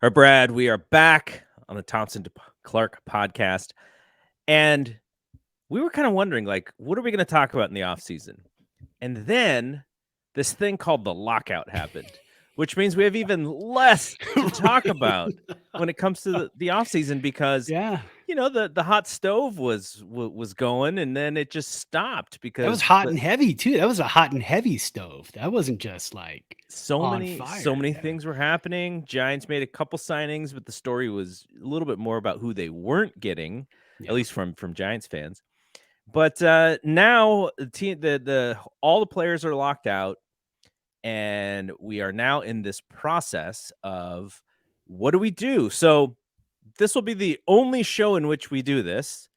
Or Brad, we are back on the Thompson to Clark podcast. And we were kind of wondering, like, what are we going to talk about in the off season? And then this thing called the lockout happened, which means we have even less to talk about when it comes to the off season because the hot stove was going and then it just stopped because that was hot and heavy too. That was a hot and heavy stove. That wasn't just like so on many fire. things were happening. Giants made a couple signings, but the story was a little bit more about who they weren't getting, at least from Giants fans. But now the team, the all the players are locked out, and we are now in this process of what do we do? So this will be the only show in which we do this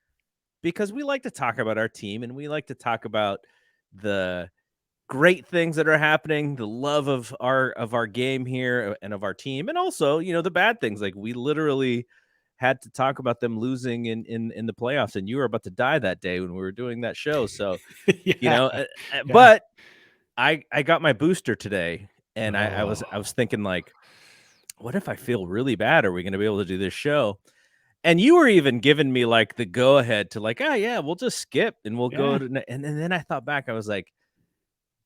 because we like to talk about our team and we like to talk about the great things that are happening, the love of our game here and of our team, and also the bad things. Like we literally had to talk about them losing in the playoffs, and you were about to die that day when we were doing that show. So but I got my booster today, and I was thinking, like, what if I feel really bad? Are we going to be able to do this show? And you were even giving me like the go ahead to like, we'll just skip and we'll go to, and then I thought back, I was like,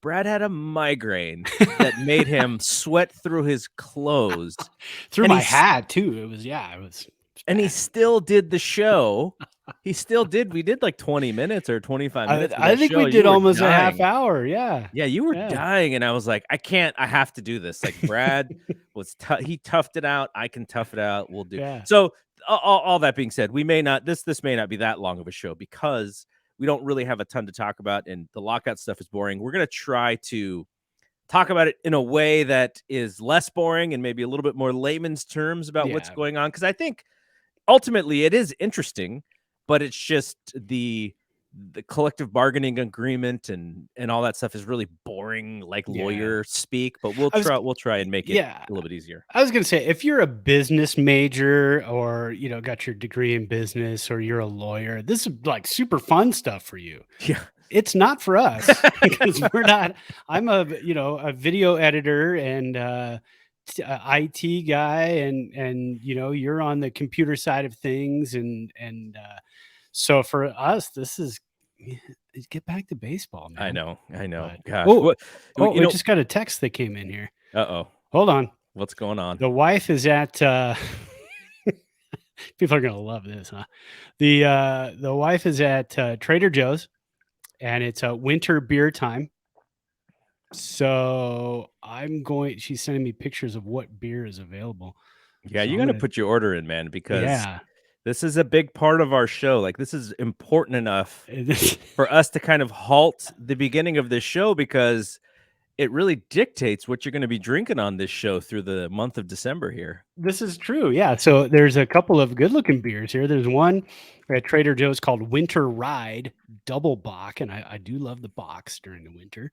Brad had a migraine that made him sweat through his clothes. Through my hat, too. It was and he still did the show. He still did. We did like 20 minutes or 25 minutes. I think we did almost a half hour. Yeah. Yeah, you were dying. And I was like, I have to do this. Like Brad was, he toughed it out. I can tough it out. We'll do. Yeah. So all that being said, we may not, this may not be that long of a show because we don't really have a ton to talk about, and the lockout stuff is boring. We're going to try to talk about it in a way that is less boring and maybe a little bit more layman's terms about what's going on. Because I think ultimately it is interesting, but it's just the collective bargaining agreement and all that stuff is really boring, like lawyer speak. But we'll try and make it a little bit easier. I was going to say, if you're a business major or got your degree in business or you're a lawyer, this is like super fun stuff for you. Yeah, it's not for us because we're not. I'm a video editor and IT guy, and you're on the computer side of things, and so for us, this is get back to baseball, man. I know. But, gosh. We just got a text that came in here. Hold on. What's going on? The wife is at people are gonna love this, huh? The wife is at Trader Joe's, and it's a winter beer time. So she's sending me pictures of what beer is available. Yeah, you got to put your order in, man, because this is a big part of our show. Like, this is important enough for us to kind of halt the beginning of this show because it really dictates what you're going to be drinking on this show through the month of December here. This is true. Yeah. So there's a couple of good looking beers here. There's one at Trader Joe's called Winter Ride Double Bock. And I do love the box during the winter.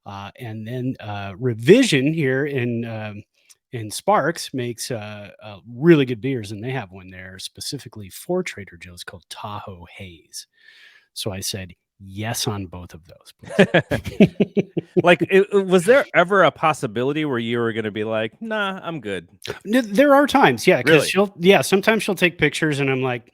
And then Revision here in Sparks makes really good beers. And they have one there specifically for Trader Joe's called Tahoe Haze. So I said, yes on both of those. Like, was there ever a possibility where you were going to be like, nah, I'm good? There are times, yeah. Really? Sometimes she'll take pictures and I'm like,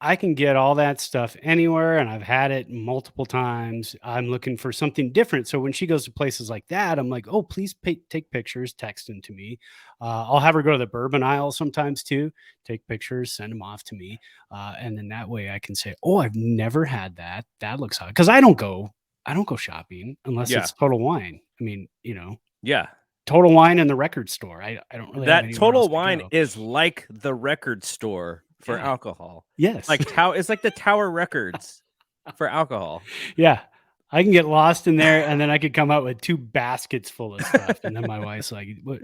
I can get all that stuff anywhere, and I've had it multiple times. I'm looking for something different. So when she goes to places like that, I'm like, oh, please take pictures, text them to me. I'll have her go to the bourbon aisle sometimes too, take pictures, send them off to me. And then that way I can say, oh, I've never had that. That looks hot. Because I don't go shopping unless it's Total Wine. I mean, Total Wine in the record store. I don't really. That Total Wine is like the record store for alcohol. Yes. Like it's like the Tower Records for alcohol. Yeah. I can get lost in there and then I could come out with 2 baskets full of stuff. And then my wife's like, what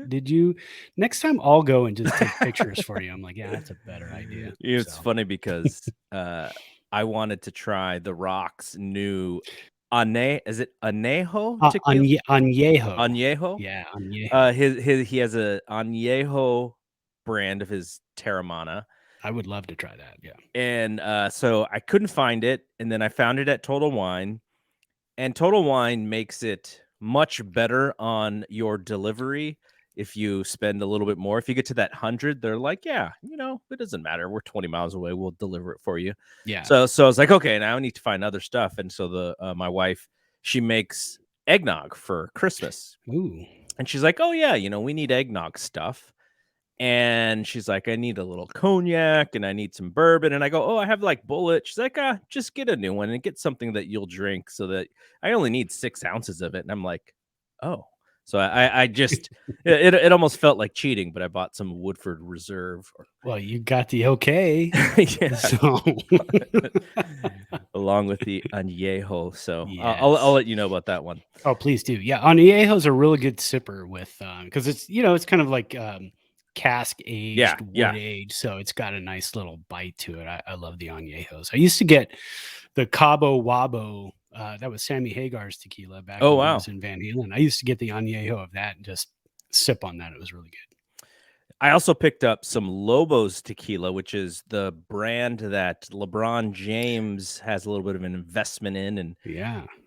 next time I'll go and just take pictures for you. I'm like, yeah, that's a better idea. It's funny because I wanted to try The Rock's new is it Añejo? Añejo. Yeah, Añejo. He has a Añejo brand of his Terramana. I would love to try that. Yeah. And so I couldn't find it. And then I found it at Total Wine. And Total Wine makes it much better on your delivery if you spend a little bit more. If you get to that 100, they're like, yeah, it doesn't matter. We're 20 miles away. We'll deliver it for you. Yeah. So I was like, okay, now I need to find other stuff. And so my wife, she makes eggnog for Christmas. Ooh. And she's like, oh yeah, we need eggnog stuff. And she's like, I need a little cognac and I need some bourbon. And I go, oh, I have like Bullet. She's like, just get a new one and get something that you'll drink, so that I only need 6 ounces of it. And I'm like, oh. So I just, it almost felt like cheating, but I bought some Woodford Reserve. Well, you got the okay. Yeah. So. Along with the añejo. So Yes. I'll let you know about that one. Oh, please do. Yeah. Añejo's a really good sipper with, because it's, it's kind of like, cask aged, wood aged, so it's got a nice little bite to it. I love the añejos. I used to get the Cabo Wabo. That was Sammy Hagar's tequila back when he was in Van Halen. I used to get the añejo of that and just sip on that. It was really good. I also picked up some Lobos tequila, which is the brand that LeBron James has a little bit of an investment in, and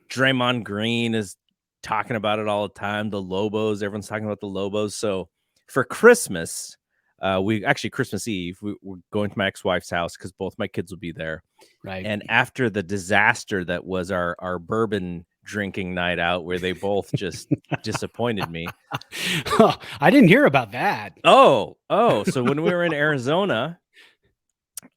Draymond Green is talking about it all the time. The Lobos, everyone's talking about the Lobos. So for Christmas, Christmas Eve, we're going to my ex-wife's house because both my kids will be there. Right. And after the disaster that was our bourbon drinking night out, where they both just disappointed me. Oh, I didn't hear about that. Oh. So when we were in Arizona,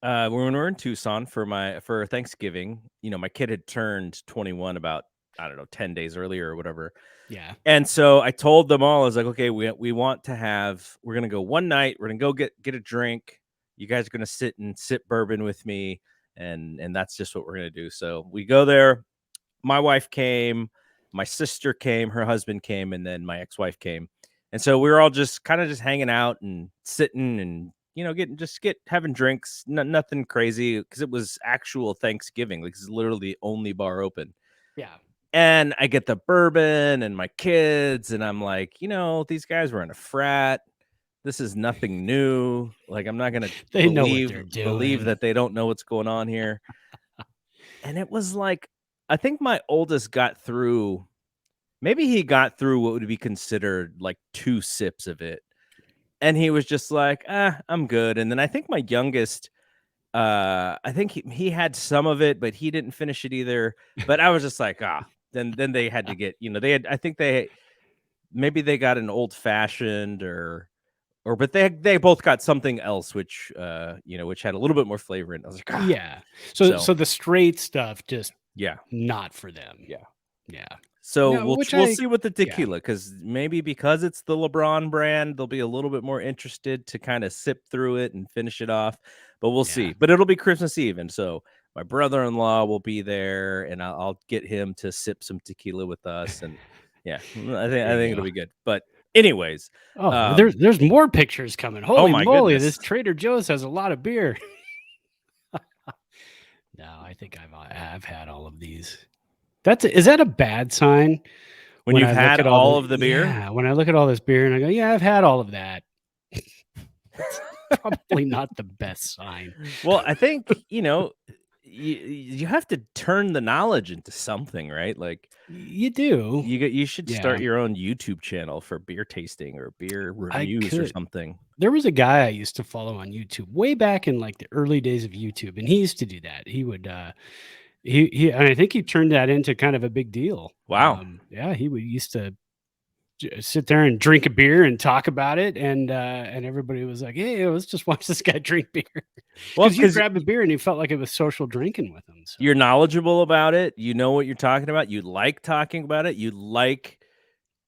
when we were in Tucson for Thanksgiving, my kid had turned 21 about, I don't know, 10 days earlier or whatever. Yeah. And so I told them all, I was like, okay, we want to we're going to go one night. We're going to go get a drink. You guys are going to sit and sip bourbon with me. And that's just what we're going to do. So we go there. My wife came, my sister came, her husband came, and then my ex-wife came. And so we were all just kind of just hanging out and sitting and, having drinks, nothing crazy, because it was actual Thanksgiving. Like, it's literally the only bar open. Yeah. And I get the bourbon and my kids, and I'm like, these guys were in a frat. This is nothing new. Like, I'm not going to believe that they don't know what's going on here. And it was like, I think my oldest got through, maybe he got through what would be considered like 2 sips of it. And he was just like, I'm good. And then I think my youngest, I think he had some of it, but he didn't finish it either. But I was just like, then they had to get, I think maybe they got an old fashioned but they both got something else, which which had a little bit more flavor in it. I was like, yeah. So the straight stuff just not for them. Yeah. So we'll see with the tequila, because because it's the LeBron brand, they'll be a little bit more interested to kind of sip through it and finish it off. But we'll see. But it'll be Christmas Eve, and so my brother-in-law will be there, and I'll get him to sip some tequila with us. And I think it'll be good. But anyways, there's more pictures coming. Holy moly! Goodness. This Trader Joe's has a lot of beer. No, I think I've had all of these. Is that a bad sign? When you've had all of the beer? Yeah, when I look at all this beer and I go, yeah, I've had all of that. Probably not the best sign. Well, I think, you have to turn the knowledge into something, right? Like, you do. You should start your own YouTube channel for beer tasting or beer reviews or something. There was a guy I used to follow on YouTube way back in like the early days of YouTube, and he used to do that. He would and I think he turned that into kind of a big deal. Wow. He used to sit there and drink a beer and talk about it, and everybody was like, hey, let's just watch this guy drink beer. Well, because you grab a beer and you felt like it was social drinking with him. So. You're knowledgeable about it. You know what you're talking about. You like talking about it. You like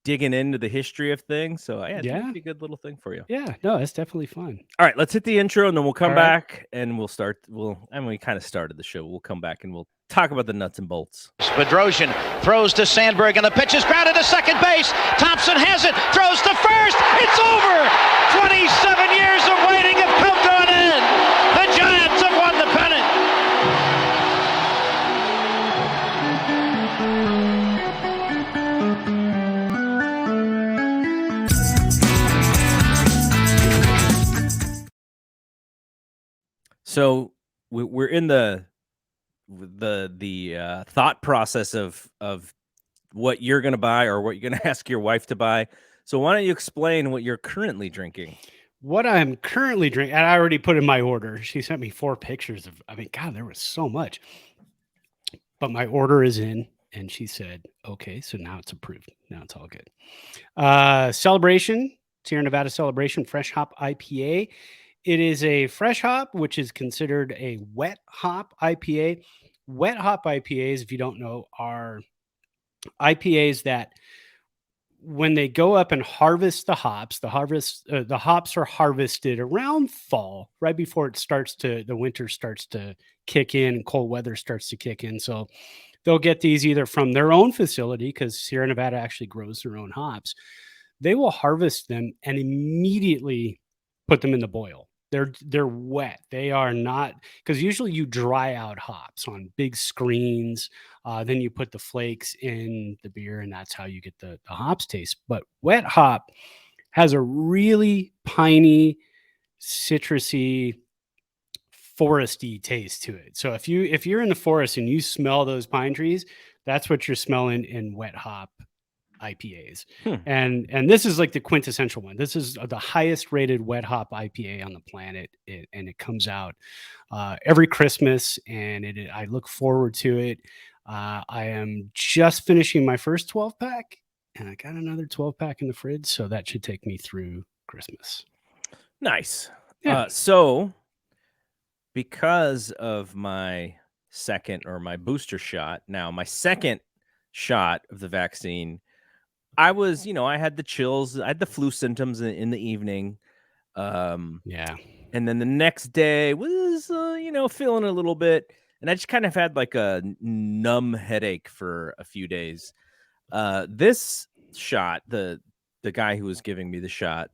digging into the history of things. So I think it'd be a good little thing for you. Yeah, no, it's definitely fun. All right, let's hit the intro, and then we'll come back and we'll start. We kind of started the show. We'll come back and we'll talk about the nuts and bolts. Bedrosian throws to Sandberg, and the pitch is grounded to second base. Thompson has it, throws to first. It's over. 27 years of waiting have come to an end. The Giants have won the pennant. So we're in the thought process of what you're going to buy or what you're going to ask your wife to buy. So why don't you explain what you're currently drinking? What I'm currently drinking, and I already put in my order. She sent me 4 pictures of, God, there was so much. But my order is in, and she said, okay, so now it's approved. Now it's all good. Celebration, Sierra Nevada Celebration Fresh Hop IPA. It is a fresh hop, which is considered a wet hop IPA. Wet hop IPAs, if you don't know, are IPAs that when they go up and harvest the hops, the hops are harvested around fall, right before the winter starts to kick in and cold weather starts to kick in. So they'll get these either from their own facility, because Sierra Nevada actually grows their own hops. They will harvest them and immediately put them in the boil. They're wet. They are not, because usually you dry out hops on big screens. Then you put the flakes in the beer, and that's how you get the hops taste. But wet hop has a really piney, citrusy, foresty taste to it. So if you're in the forest and you smell those pine trees, that's what you're smelling in wet hop IPAs. And this is like the quintessential one. This is the highest rated wet hop IPA on the planet, and it comes out every Christmas, and I look forward to it. I am just finishing my first 12-pack, and I got another 12-pack in the fridge, so that should take me through Christmas. Nice. Yeah. So because of my booster shot, now my second shot of the vaccine, I was, I had the chills, I had the flu symptoms in the evening. Yeah. And then the next day was, feeling a little bit. And I just kind of had like a numb headache for a few days. This shot, the guy who was giving me the shot,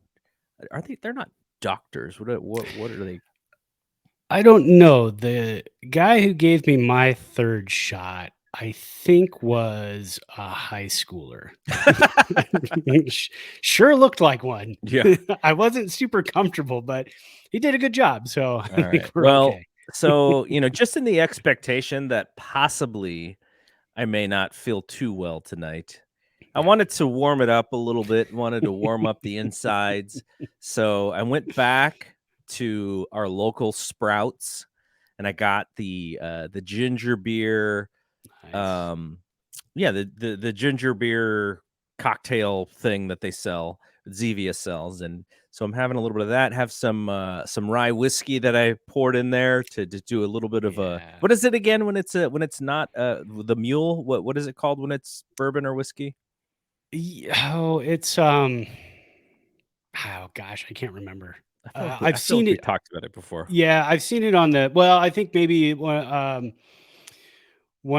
they're not doctors. What are they? I don't know. The guy who gave me my third shot, I think, was a high schooler. Sure looked like one. Yeah. I wasn't super comfortable, but he did a good job. So I think right. we're Well, okay. So, just in the expectation that possibly I may not feel too well tonight, I wanted to warm it up a little bit, wanted to warm up the insides. So I went back to our local Sprouts, and I got the ginger beer. Nice. The ginger beer cocktail thing that they sell, Zevia sells, and so I'm having a little bit of that. Have some rye whiskey that I poured in there to do a little bit of a, what is it again when it's not the mule? What is it called when it's bourbon or whiskey? Oh, it's oh gosh, I can't remember. I've seen it. We talked about it before. Yeah, I've seen it on the. Well, I think maybe one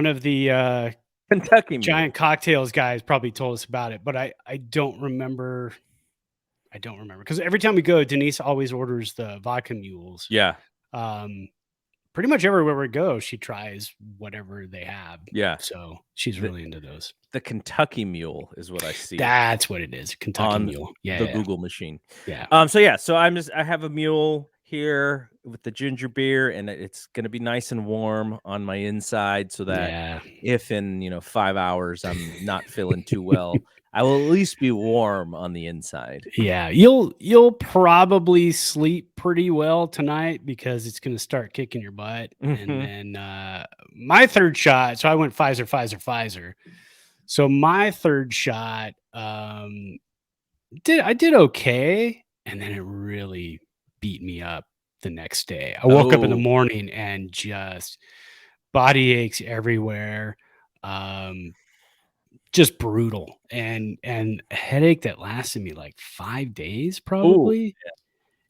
of the Kentucky Giant Cocktails guys probably told us about it, but I don't remember. I don't remember, because every time we go, Denise always orders the vodka mules. Yeah. Pretty much everywhere we go, she tries whatever they have. Yeah. So she's really into those. The Kentucky Mule is what I see. That's what it is. Kentucky Mule. Yeah. The Google machine. Yeah. So I have a mule here with the ginger beer, and it's going to be nice and warm on my inside, so that if in 5 hours I'm not feeling too well, I will at least be warm on the inside. Yeah, you'll probably sleep pretty well tonight, because it's going to start kicking your butt. And then my third shot, so I went Pfizer. So my third shot, I did okay, and then it really beat me up the next day. I woke up in the morning and just body aches everywhere. Just brutal, and a headache that lasted me like 5 days, probably. Ooh,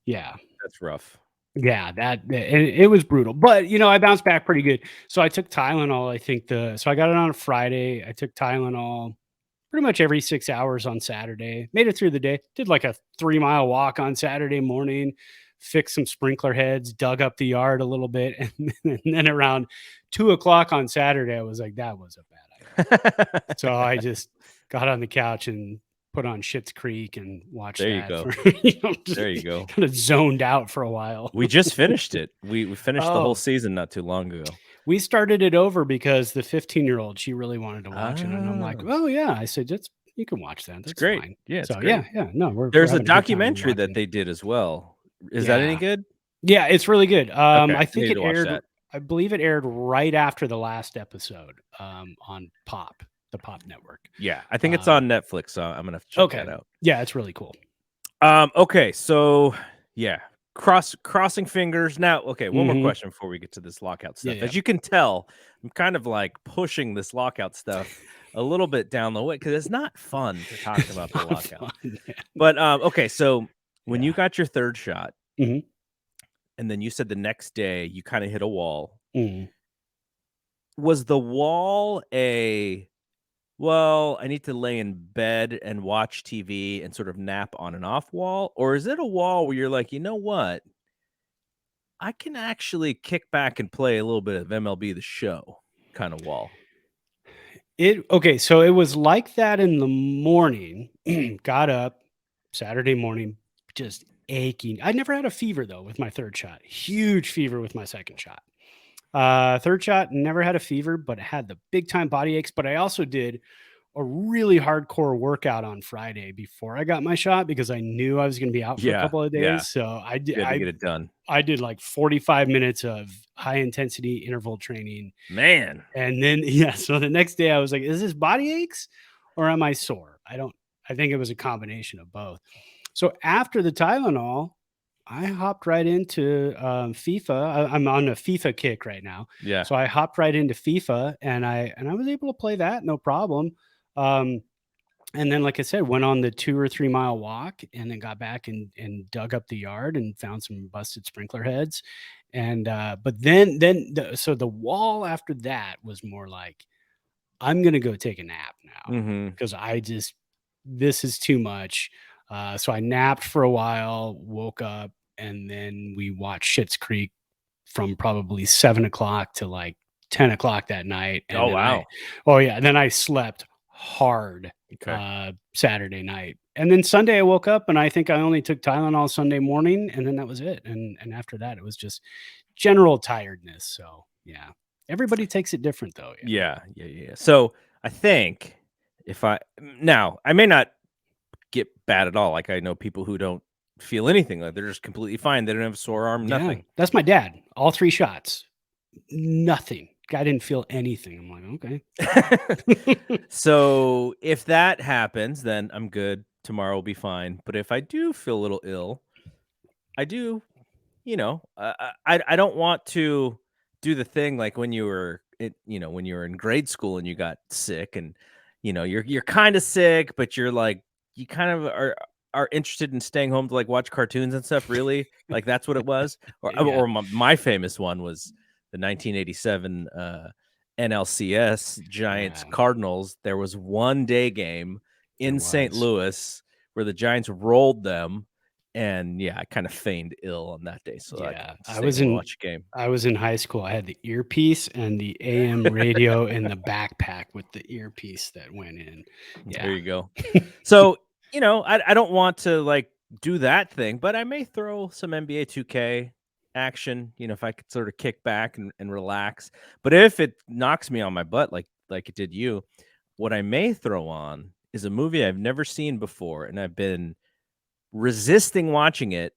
yeah, that's rough. Yeah, and it was brutal, but I bounced back pretty good. So I took Tylenol. So I got it on a Friday. I took Tylenol pretty much every 6 hours on Saturday. Made it through the day. Did like a 3-mile walk on Saturday morning. Fixed some sprinkler heads. Dug up the yard a little bit, and then around 2:00 on Saturday, I was like, that was a bad idea. So I just got on the couch and put on Schitt's Creek and watched there that. You go. There you go. Kind of zoned out for a while. We just finished it. We finished the whole season not too long ago. We started it over because the 15-year-old, she really wanted to watch it. And I'm like, oh, yeah. I said, you can watch that. That's great. fine. Yeah, it's So great. yeah. No, we're There's a having good time documentary that watching. they did as well. Is that any Yeah. good? Yeah, it's really good. Okay, I think need it to watch aired. that. I believe it aired right after the last episode on Pop, the Pop Network. Yeah, I think it's on Netflix, so I'm gonna have to check that out. Yeah, it's really cool. Okay, so yeah, crossing fingers. Now, okay, one more question before we get to this lockout stuff. Yeah. As you can tell, I'm kind of like pushing this lockout stuff a little bit down the way because it's not fun to talk about the lockout. But okay, so when you got your third shot, Mhm. and then you said the next day you kind of hit a wall. Mhm. Was the wall well, I need to lay in bed and watch TV and sort of nap on and off wall? Or is it a wall where you're like, you know what? I can actually kick back and play a little bit of MLB The Show kind of wall. Okay, so it was like that in the morning. Got up Saturday morning, just aching. I never had a fever though with my third shot. Huge fever with my second shot. Third shot, never had a fever, but had the big time body aches. But I also did a really hardcore workout on Friday before I got my shot because I knew I was going to be out for a couple of days. Yeah. So I did. You had to get it done. I did like 45 minutes of high intensity interval training. Man. And then, so the next day I was like, is this body aches or am I sore? I think it was a combination of both. So after the Tylenol, I hopped right into FIFA. I'm on a FIFA kick right now. Yeah. So I hopped right into FIFA and I was able to play that no problem. And then, like I said, went on the 2 or 3 mile walk and then got back and dug up the yard and found some busted sprinkler heads. And but then so the wall after that was more like, I'm gonna go take a nap now because this is too much. So I napped for a while, woke up, and then we watched Schitt's Creek from probably 7 o'clock to like 10 o'clock that night. And Oh, wow. Then I slept hard Saturday night. And then Sunday I woke up and I think I only took Tylenol Sunday morning and then that was it. And after that it was just general tiredness. So yeah. Everybody takes it different though. Yeah. So I think I may not get bad at all. Like I know people who don't feel anything, like they're just completely fine. They don't have a sore arm, nothing. That's my dad. All 3 shots. Nothing. Guy didn't feel anything. I'm like, okay. So if that happens, then I'm good. Tomorrow will be fine. But if I do feel a little ill, I do, I don't want to do the thing like when you were, when you were in grade school and you got sick and, you're kind of sick, but you're like, you kind of are interested in staying home to like watch cartoons and stuff. Really, like that's what it was. Or my famous one was the 1987 NLCS Giants Cardinals. There was one day game in St. Louis where the Giants rolled them. And I kind of feigned ill on that day. So I was in watch a game. I was in high school. I had the earpiece and the AM radio in the backpack with the earpiece that went in. Yeah. There you go. So, I don't want to like do that thing, but I may throw some NBA 2K action, if I could sort of kick back and relax. But if it knocks me on my butt like it did you, what I may throw on is a movie I've never seen before, and I've been resisting watching it,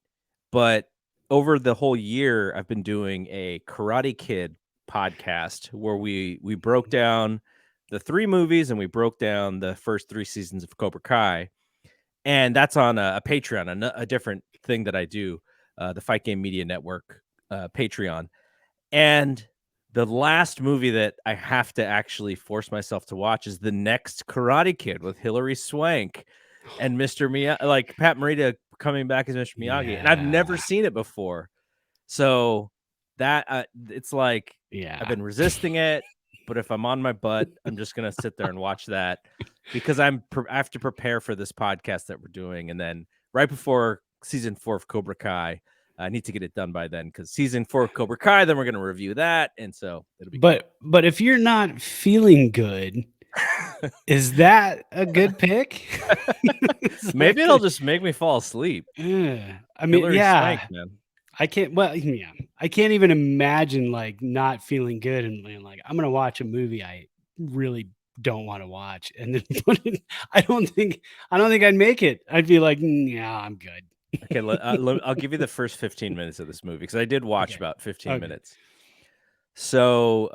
but over the whole year I've been doing a Karate Kid podcast where we broke down the 3 movies and we broke down the first 3 seasons of Cobra Kai, and that's on a Patreon, a different thing that I do, the Fight Game Media Network Patreon. And the last movie that I have to actually force myself to watch is the next Karate Kid with Hilary Swank and Mr. Miyagi, like Pat Morita coming back as Mr. Miyagi, and I've never seen it before. So that it's like I've been resisting it, but if I'm on my butt, I'm just gonna sit there and watch that because I have to prepare for this podcast that we're doing, and then right before season 4 of Cobra Kai, I need to get it done by then because season 4 of Cobra Kai, then we're gonna review that, and so it'll be. But if you're not feeling good. Is that a good pick? Maybe it'll just make me fall asleep. I mean, Hilary Swank, man. I can't. Well, I can't even imagine like not feeling good and being like, I'm gonna watch a movie I really don't want to watch, and then put it. I don't think I'd make it. I'd be like, yeah, I'm good. Okay, I'll give you the first 15 minutes of this movie because I did watch about 15 minutes. So,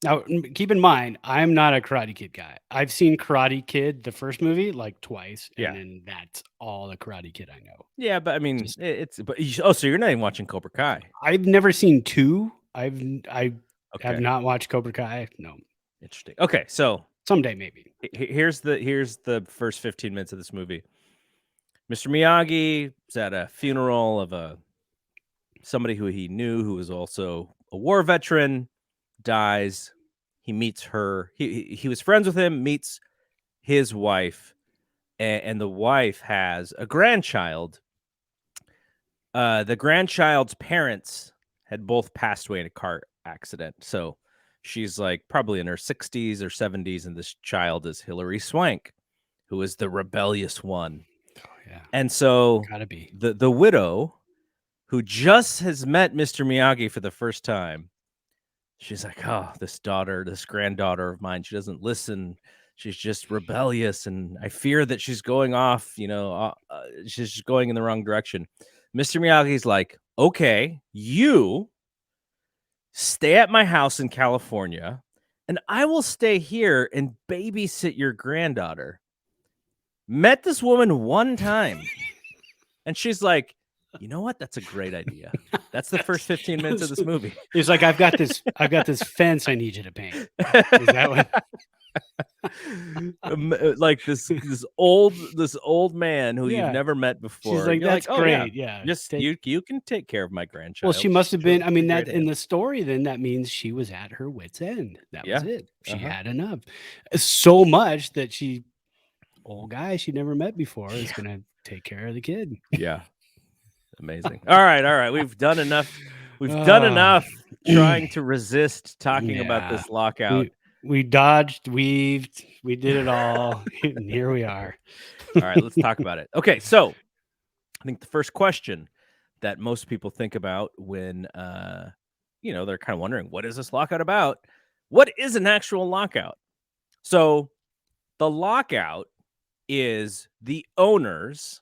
now keep in mind, I'm not a Karate Kid guy. I've seen Karate Kid, the first movie, like twice, and then that's all the Karate Kid I know. Yeah, but I mean, so you're not even watching Cobra Kai? I've never seen 2. I have not watched Cobra Kai. No. Interesting. Okay, so someday maybe. Here's the first 15 minutes of this movie. Mr. Miyagi was at a funeral of somebody who he knew who was also a war veteran. Dies. He meets her. He was friends with him. Meets his wife, and the wife has a grandchild. The grandchild's parents had both passed away in a car accident, so she's like probably in her 60s or 70s, and this child is Hilary Swank, who is the rebellious one. Oh, yeah. And so gotta be the widow, who just has met Mr. Miyagi for the first time, she's like, oh, this granddaughter of mine, she doesn't listen. She's just rebellious, and I fear that she's going off, she's just going in the wrong direction. Mr. Miyagi's like, okay, you stay at my house in California, and I will stay here and babysit your granddaughter. Met this woman one time, and she's like, you know what? That's a great idea. That's the first 15 minutes of this movie. He's like, I've got this fence I need you to paint. Is that what? Like this old man who you've never met before. She's like, that's great. Yeah. Just you can take care of my grandchild. Well, she must have been. I mean, that in the story, then that means she was at her wit's end. That was it. She had enough. So much that old guy she never met before is gonna take care of the kid. Yeah. Amazing. All right. We've done enough. We've done enough trying to resist talking about this lockout. We dodged, weaved, we did it all. And here we are. All right, let's talk about it. Okay, so I think the first question that most people think about when they're kind of wondering, what is this lockout about? What is an actual lockout? So the lockout is the owners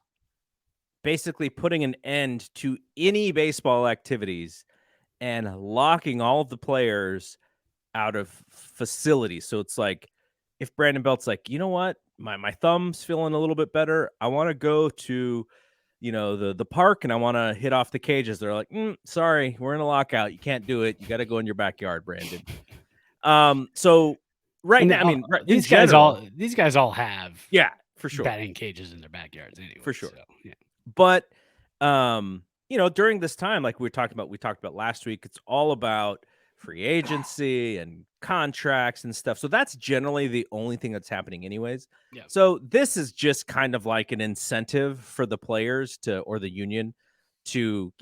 basically putting an end to any baseball activities and locking all of the players out of facilities. So it's like if Brandon Belt's like, you know what, my thumb's feeling a little bit better, I want to go to the park and I want to hit off the cages. They're like, sorry, we're in a lockout, you can't do it, you got to go in your backyard, Brandon. So right now, I mean, these guys all have for sure batting cages in their backyards anyway, for sure. So, yeah. But during this time, like we talked about last week, it's all about free agency and contracts and stuff. So that's generally the only thing that's happening anyways. Yeah. So this is just kind of like an incentive for the players or the union to,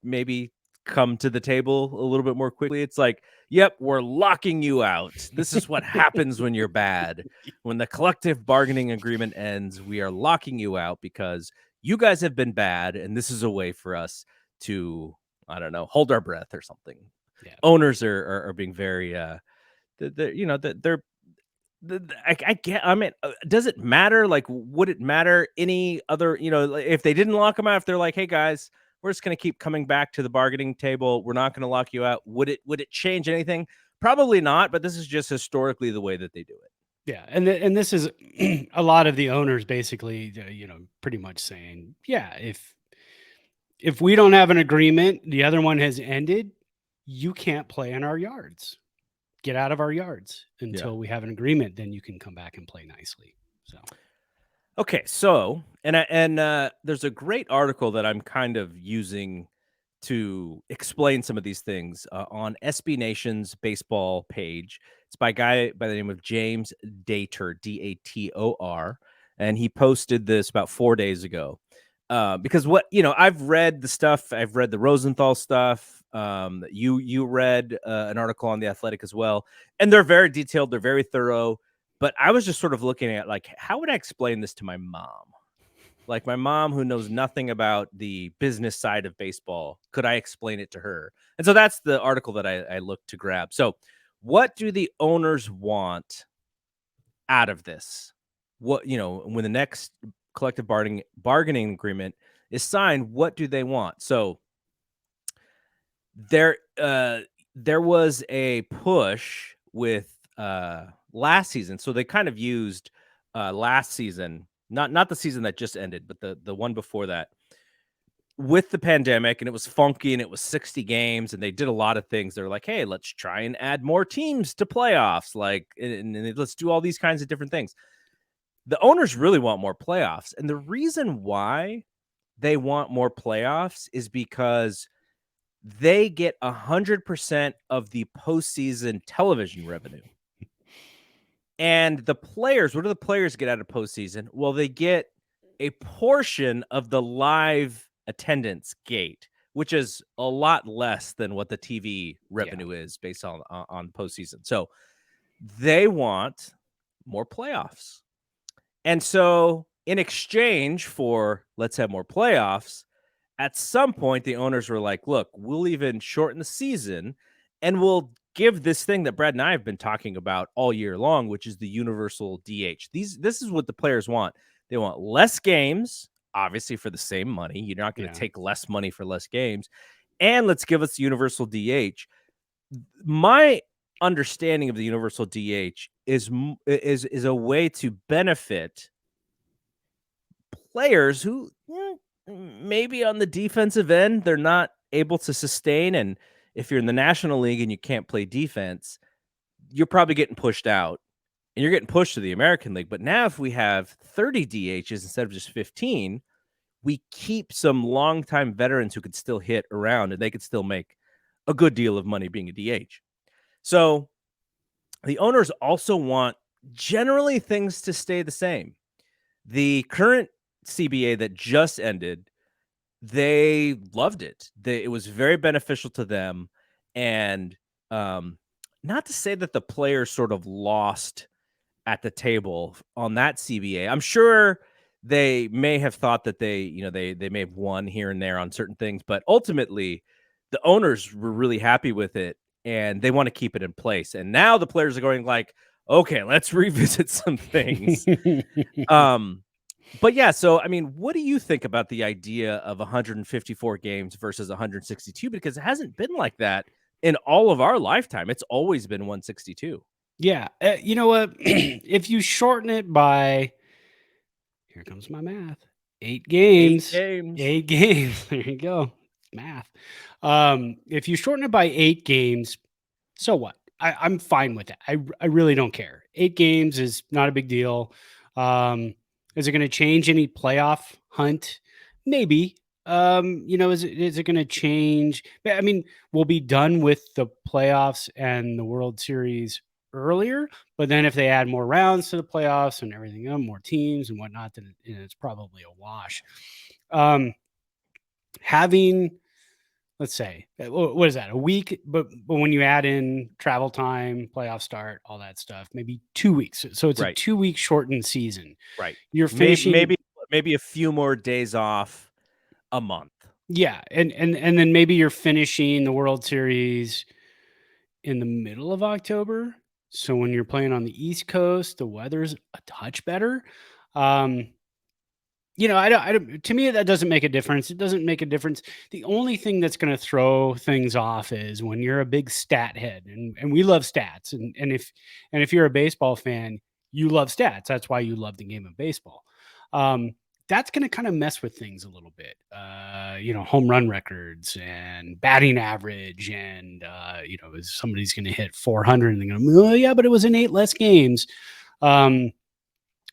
maybe come to the table a little bit more quickly. It's like, yep, we're locking you out. This is what happens when you're bad. When the collective bargaining agreement ends, we are locking you out because you guys have been bad, and this is a way for us to, I don't know, hold our breath or something. Yeah. Owners are being very, I get. I mean, does it matter? Like, would it matter any other? If they didn't lock them out, if they're like, hey guys, we're just going to keep coming back to the bargaining table, we're not going to lock you out. Would it change anything? Probably not. But this is just historically the way that they do it. Yeah, and this is a lot of the owners basically, pretty much saying, yeah, if we don't have an agreement, the other one has ended, you can't play in our yards. Get out of our yards until we have an agreement. Then you can come back and play nicely. So, okay, so and there's a great article that I'm kind of using to explain some of these things on SB Nation's baseball page. It's by a guy by the name of James Dator, Dator, and he posted this about 4 days ago. Because I've read the stuff, I've read the Rosenthal stuff. You read an article on The Athletic as well, and they're very detailed, they're very thorough. But I was just sort of looking at, like, how would I explain this to my mom? Like my mom, who knows nothing about the business side of baseball, could I explain it to her? And so that's the article that I looked to grab. So What do the owners want out of this? What, when the next collective bargaining agreement is signed, what do they want? So there was a push with last season. So they kind of used last season, not the season that just ended, but the one before that, with the pandemic, and it was funky, and it was 60 games, and they did a lot of things. They're like, hey, let's try and add more teams to playoffs, and let's do all these kinds of different things. The owners really want more playoffs, and the reason why they want more playoffs is because they get 100% of the postseason television revenue. And the players, what do the players get out of postseason? Well, they get a portion of the live attendance gate, which is a lot less than what the TV revenue is based on postseason. So they want more playoffs. And so in exchange for let's have more playoffs, at some point the owners were like, look, we'll even shorten the season and we'll give this thing that Brad and I have been talking about all year long, which is the universal DH. This is what the players want. They want less games, obviously for the same money. You're not going to take less money for less games. And let's give us the universal DH. My understanding of the universal DH is a way to benefit players who maybe on the defensive end, they're not able to sustain. And if you're in the National League and you can't play defense, you're probably getting pushed out and you're getting pushed to the American League. But now if we have 30 DHs instead of just 15, we keep some longtime veterans who could still hit around and they could still make a good deal of money being a DH. So the owners also want generally things to stay the same. The current CBA that just ended, they loved it. It was very beneficial to them. And not to say that the players sort of lost at the table on that CBA. I'm sure they may have thought that they may have won here and there on certain things, but ultimately the owners were really happy with it and they want to keep it in place. And now the players are going like, okay, let's revisit some things. But yeah, so I mean, what do you think about the idea of 154 games versus 162? Because it hasn't been like that in all of our lifetime. It's always been 162. Yeah. You know what? If you shorten it by, here comes my math, 8 games. 8 games. There you go. Math. If you shorten it by 8 games, so what? I'm fine with that. I really don't care. 8 games is not a big deal. Is it going to change any playoff hunt? Maybe. Is it going to change? I mean, we'll be done with the playoffs and the World Series earlier, but then if they add more rounds to the playoffs and everything, more teams and whatnot, then it's probably a wash. Having, let's say, what is that, a week? But when you add in travel time, playoff start, all that stuff, maybe 2 weeks. So it's a 2-week shortened season. Right. You're finishing maybe a few more days off a month. Yeah, and then maybe you're finishing the World Series in the middle of October. So when you're playing on the East Coast, the weather's a touch better. I don't. To me, that doesn't make a difference. It doesn't make a difference. The only thing that's going to throw things off is when you're a big stat head, and we love stats. And if you're a baseball fan, you love stats. That's why you love the game of baseball. That's going to kind of mess with things a little bit. Home run records and batting average, and somebody's going to hit 400, and they're going to, oh yeah, but it was in 8 less games. One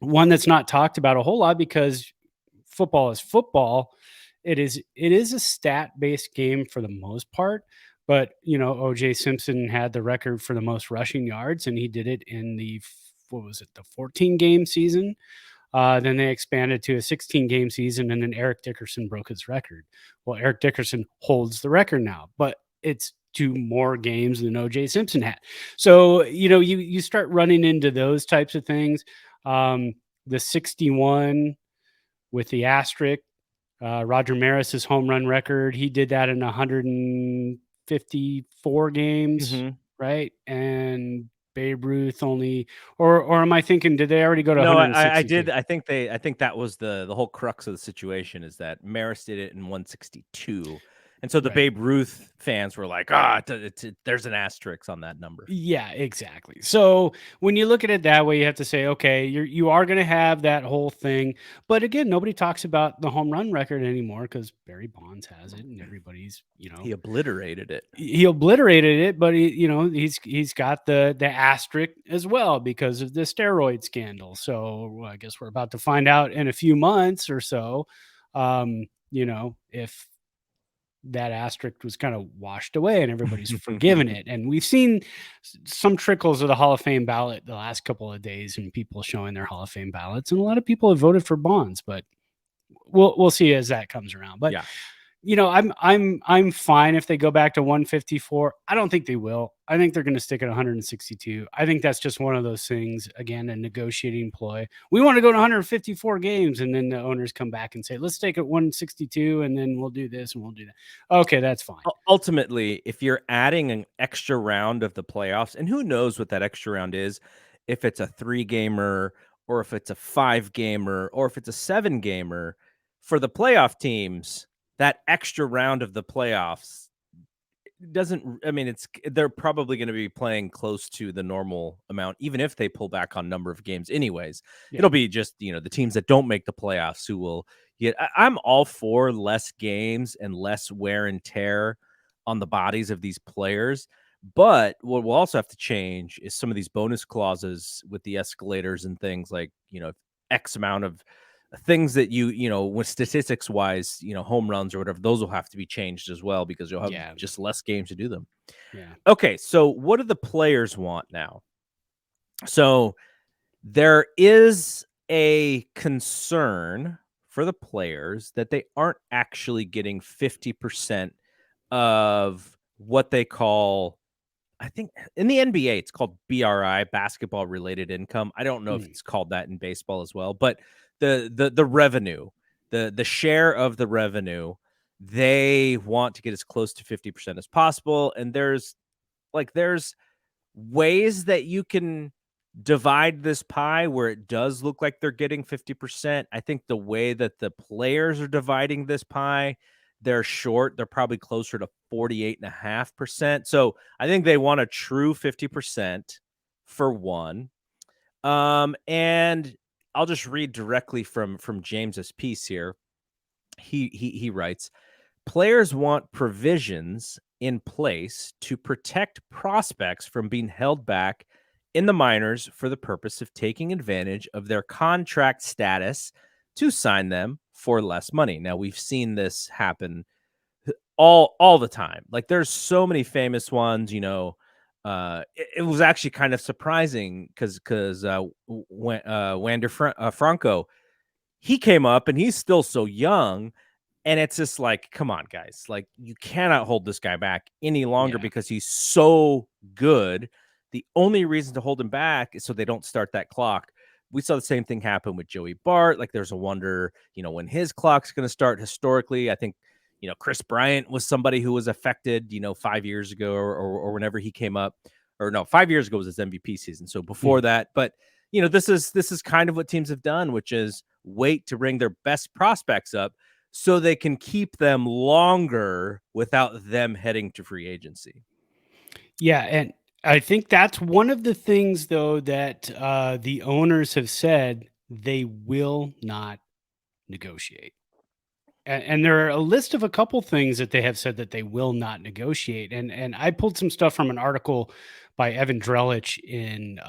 that's not talked about a whole lot because football is football. It is a stat-based game for the most part, but O.J. Simpson had the record for the most rushing yards, and he did it in the 14-game season. Then they expanded to a 16-game season, and then Eric Dickerson broke his record. Well, Eric Dickerson holds the record now, but it's 2 more games than O.J. Simpson had. So, you start running into those types of things. The 61 with the asterisk, Roger Maris's home run record, he did that in 154 games, right? And Babe Ruth only, or am I thinking, did they already go to No, 162? I did. I think that was the whole crux of the situation, is that Maris did it in 162, and so the Right. Babe Ruth fans were like, there's an asterisk on that number. Yeah, exactly. So when you look at it that way, you have to say, okay, you are going to have that whole thing. But again, nobody talks about the home run record anymore because Barry Bonds has it, and everybody's, He obliterated it. he obliterated it, but he's got the asterisk as well because of the steroid scandal. So I guess we're about to find out in a few months or so, if that asterisk was kind of washed away and everybody's forgiven it. And we've seen some trickles of the Hall of Fame ballot the last couple of days, and people showing their Hall of Fame ballots, and a lot of people have voted for Bonds, but we'll see as that comes around. But Yeah. I'm fine if they go back to 154. I don't think they will. I think they're going to stick at 162. I think that's just one of those things, again, a negotiating ploy. We want to go to 154 games, and then the owners come back and say, let's take it 162, and then we'll do this and we'll do that. Okay, that's fine. Ultimately, if you're adding an extra round of the playoffs, and who knows what that extra round is, if it's a 3-gamer or if it's a 5-gamer or if it's a 7-gamer, for the playoff teams, that extra round of the playoffs they're probably going to be playing close to the normal amount, even if they pull back on number of games anyways. Yeah. It'll be just, the teams that don't make the playoffs who will get. I'm all for less games and less wear and tear on the bodies of these players. But what we'll also have to change is some of these bonus clauses with the escalators and things like, X amount of things that with statistics wise, home runs or whatever, those will have to be changed as well because you'll have just less games to do them. Yeah. Okay. So what do the players want now? So there is a concern for the players that they aren't actually getting 50% of what they call, I think in the NBA, it's called BRI, basketball related income. I don't know if it's called that in baseball as well, but the revenue, the share of the revenue, they want to get as close to 50% as possible. And there's ways that you can divide this pie where it does look like they're getting 50%. I think the way that the players are dividing this pie, they're short. They're probably closer to 48.5%. So I think they want a true 50% for one. And I'll just read directly from James's piece here. He writes, players want provisions in place to protect prospects from being held back in the minors for the purpose of taking advantage of their contract status to sign them for less money. Now, we've seen this happen all the time. Like, there's so many famous ones, it was actually kind of surprising because Wander Franco, he came up and he's still so young. And it's just like, come on, guys, like you cannot hold this guy back any longer because he's so good. The only reason to hold him back is so they don't start that clock. We saw the same thing happen with Joey Bart. Like there's a wonder, when his clock's going to start historically. I think, Chris Bryant was somebody who was affected, 5 years ago or whenever he came up, or no, 5 years ago was his MVP season. So before that, but this is kind of what teams have done, which is wait to bring their best prospects up so they can keep them longer without them heading to free agency. Yeah. And I think that's one of the things, though, that the owners have said they will not negotiate. And there are a list of a couple things that they have said that they will not negotiate. And I pulled some stuff from an article by Evan Drellich in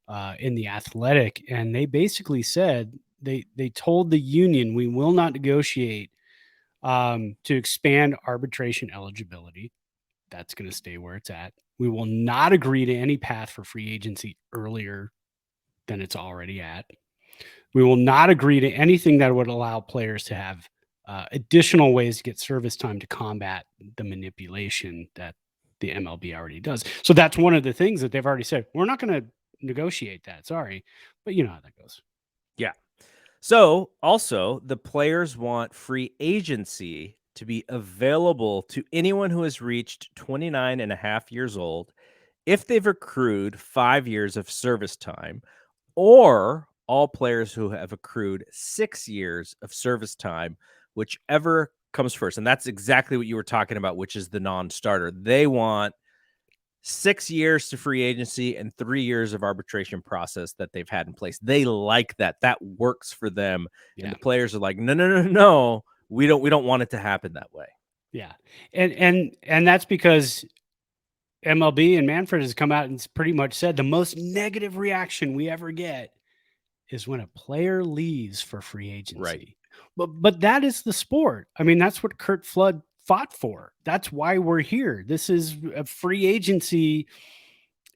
The Athletic, and they basically said they told the union, we will not negotiate to expand arbitration eligibility. That's going to stay where it's at. We will not agree to any path for free agency earlier than it's already at. We will not agree to anything that would allow players to have additional ways to get service time to combat the manipulation that the MLB already does. So that's one of the things that they've already said. We're not going to negotiate that. Sorry. But you know how that goes. Yeah. So also the players want free agency to be available to anyone who has reached 29 and a half years old if they've accrued 5 years of service time, or all players who have accrued 6 years of service time, whichever comes first. And that's exactly what you were talking about, which is the non-starter. They want 6 years to free agency and 3 years of arbitration process that they've had in place. They like that. That works for them. Yeah. And the players are like, no. We don't want it to happen that way. Yeah. And that's because MLB and Manfred has come out and pretty much said the most negative reaction we ever get is when a player leaves for free agency. Right. But that is the sport. I mean, that's what Curt Flood fought for. That's why we're here. This is a free agency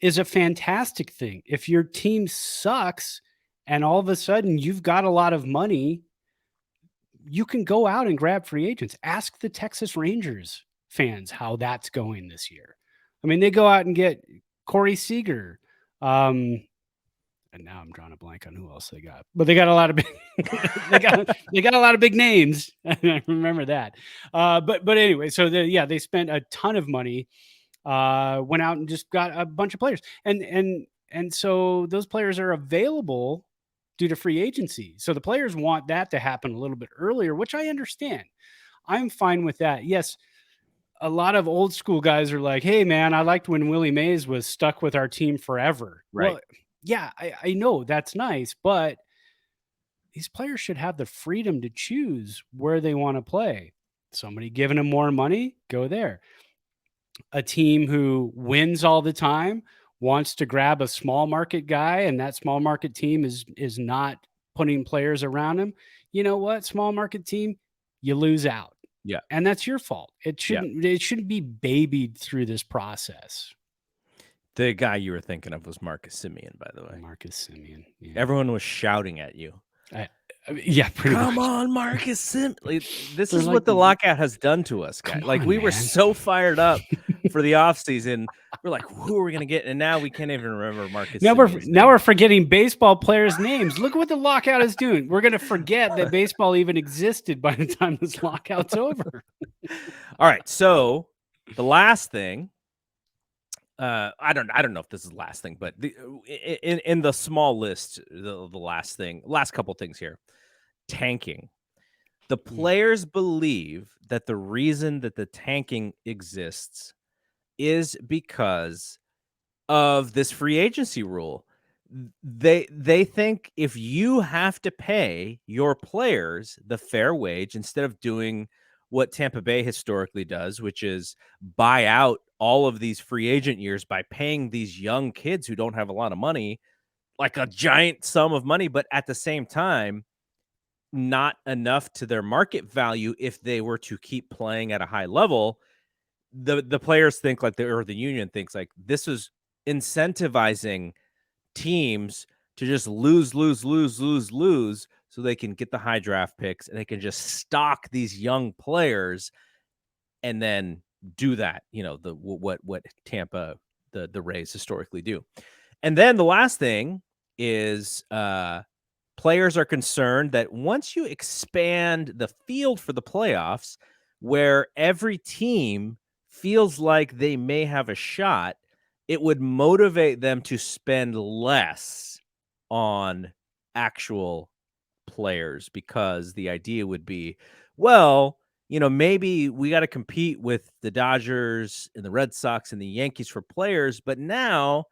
is a fantastic thing. If your team sucks and all of a sudden you've got a lot of money, you can go out and grab free agents. Ask the Texas Rangers fans how that's going this year. I mean, they go out and get Corey Seager. And now I'm drawing a blank on who else they got, but they got a lot of big, they got a lot of big names. I remember that. But anyway, so they spent a ton of money, went out and just got a bunch of players, and so those players are available due to free agency. So the players want that to happen a little bit earlier, which I understand. I'm fine with that. Yes. A lot of old school guys are like, hey man, I liked when Willie Mays was stuck with our team forever. Right. Well, yeah, I know that's nice, but these players should have the freedom to choose where they want to play. Somebody giving them more money, go there. A team who wins all the time wants to grab a small market guy, and that small market team is not putting players around him. You know what? Small market team, you lose out. Yeah. And that's your fault. It shouldn't be babied through this process. The guy you were thinking of was Marcus Semien, by the way. Marcus Semien. Yeah. Everyone was shouting at you. Yeah, pretty Come much. on, Marcus Semien. This They're is like, what the lockout has done to us, guys. Like, we were so fired up for the offseason. We're like, who are we going to get? And now we can't even remember Marcus Semien's name. Now we're forgetting baseball players' names. Look at what the lockout is doing. We're going to forget that baseball even existed by the time this lockout's over. All right, so the last thing, I don't know if this is the last thing, but in the small list, the last couple things here, tanking. The players believe that the reason that the tanking exists is because of this free agency rule. They think if you have to pay your players the fair wage instead of doing what Tampa Bay historically does, which is buy out all of these free agent years by paying these young kids who don't have a lot of money, like a giant sum of money, but at the same time, not enough to their market value if they were to keep playing at a high level. The players think like the union thinks like this is incentivizing teams to just lose so they can get the high draft picks and they can just stock these young players and then do that, what Tampa, the Rays historically do. And then the last thing is players are concerned that once you expand the field for the playoffs, where every team feels like they may have a shot, it would motivate them to spend less on actual players, because the idea would be, well, maybe we got to compete with the Dodgers and the Red Sox and the Yankees for players, but now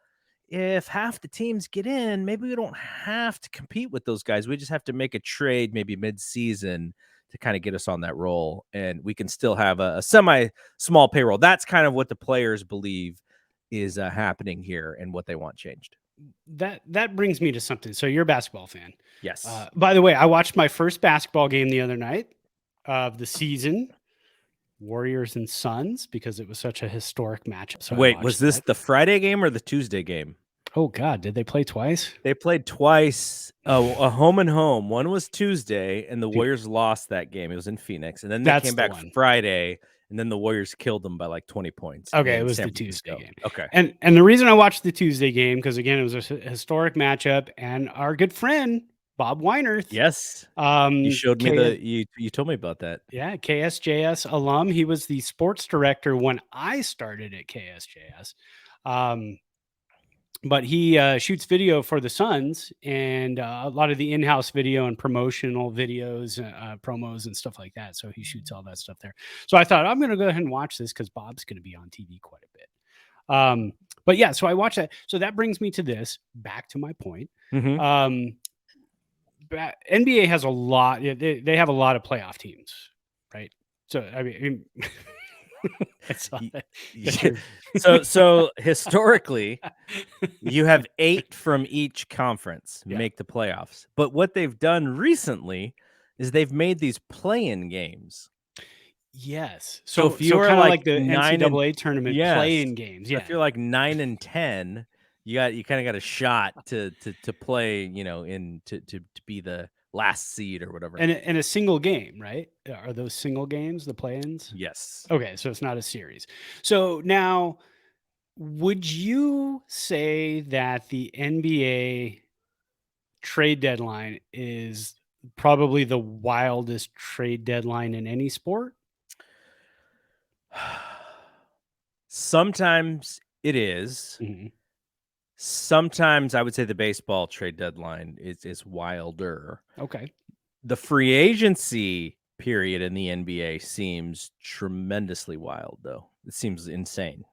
if half the teams get in, maybe we don't have to compete with those guys. We just have to make a trade maybe mid-season to kind of get us on that roll, and we can still have a semi-small payroll. That's kind of what the players believe is happening here and what they want changed. That brings me to something. So you're a basketball fan. Yes. By the way, I watched my first basketball game the other night of the season, Warriors and Suns, because it was such a historic matchup. So wait, was this the Friday game or the Tuesday game? Oh God, did they play twice? They played twice, a home and home. One was Tuesday, and the Warriors lost that game. It was in Phoenix, and then they came back Friday, and then the Warriors killed them by like 20 points. Okay, it was the Tuesday game. Okay, and the reason I watched the Tuesday game, because again, it was a historic matchup, and our good friend Bob Weinerth. Yes. You showed me you told me about that. Yeah, KSJS alum. He was the sports director when I started at KSJS. But he shoots video for the Suns and a lot of the in-house video and promotional videos, promos and stuff like that. So he shoots all that stuff there. So I thought I'm going to go ahead and watch this because Bob's going to be on TV quite a bit. But yeah, so I watched that. So that brings me to this, back to my point. NBA has a lot. They have a lot of playoff teams, right? So I mean, I saw that. So historically, you have 8 from each conference make the playoffs. But what they've done recently is they've made these play-in games. Yes. So if you're kind of like the 9 NCAA tournament play-in games, so if you're like 9 and 10, you kind of got a shot to play, to be the last seed or whatever. And a single game, right? Are those single games, the play-ins? Yes. Okay, so it's not a series. So now, would you say that the NBA trade deadline is probably the wildest trade deadline in any sport? Sometimes it is. Mm-hmm. Sometimes I would say the baseball trade deadline is wilder. Okay. The free agency period in the NBA seems tremendously wild, though. It seems insane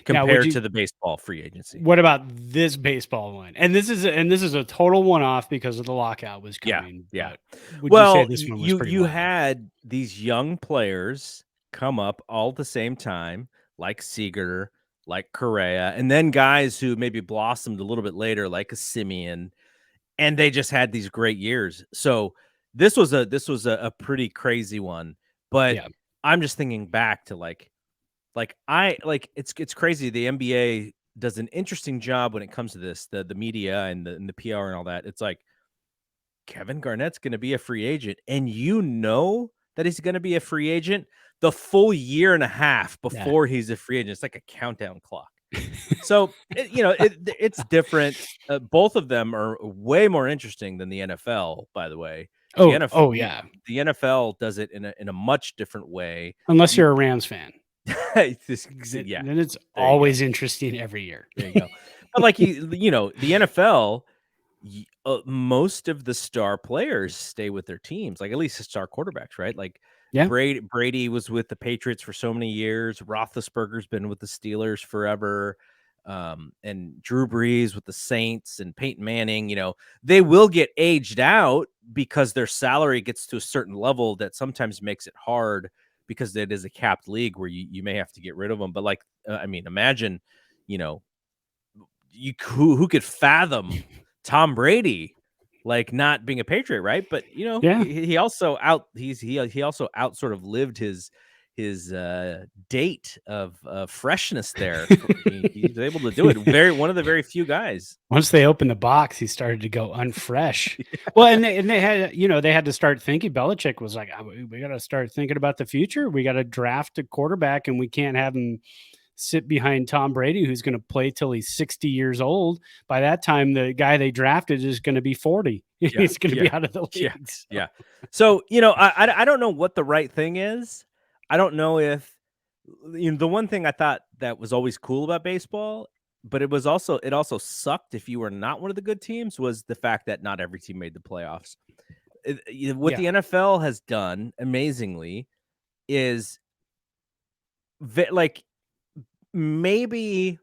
compared to the baseball free agency. What about this baseball one? And this is a total one-off because of the lockout was coming. Yeah. Would you say this one was pretty you wild? had these young players come up all at the same time, like Seager, like Correa, and then guys who maybe blossomed a little bit later, like a Simeon, and they just had these great years. So this was a pretty crazy one. But I'm just thinking back to it's crazy. The NBA does an interesting job when it comes to this, the media and the PR and all that. It's like Kevin Garnett's going to be a free agent, and that he's going to be a free agent the full year and a half before he's a free agent. It's like a countdown clock. So it's different. Both of them are way more interesting than the NFL, by the way. The NFL does it in a much different way. Unless you're a Rams fan. Then it's always interesting every year. There you go. But like the NFL, most of the star players stay with their teams, like at least the star quarterbacks, right? Like Brady was with the Patriots for so many years. Roethlisberger's been with the Steelers forever. And Drew Brees with the Saints and Peyton Manning, they will get aged out because their salary gets to a certain level that sometimes makes it hard because it is a capped league where you may have to get rid of them. But imagine, who could fathom Tom Brady not being a Patriot, right? But he also sort of lived his date of freshness there. He was able to do it. One of the very few guys. Once they opened the box, he started to go unfresh. Well, and they had, they had to start thinking. Belichick was like, we got to start thinking about the future. We got to draft a quarterback, and we can't have him sit behind Tom Brady, who's going to play till he's 60 years old. By that time, the guy they drafted is going to be 40. He's going to be out of the league. So, I don't know what the right thing is. I don't know if the one thing I thought that was always cool about baseball, but it also sucked if you were not one of the good teams, was the fact that not every team made the playoffs. What the NFL has done amazingly is maybe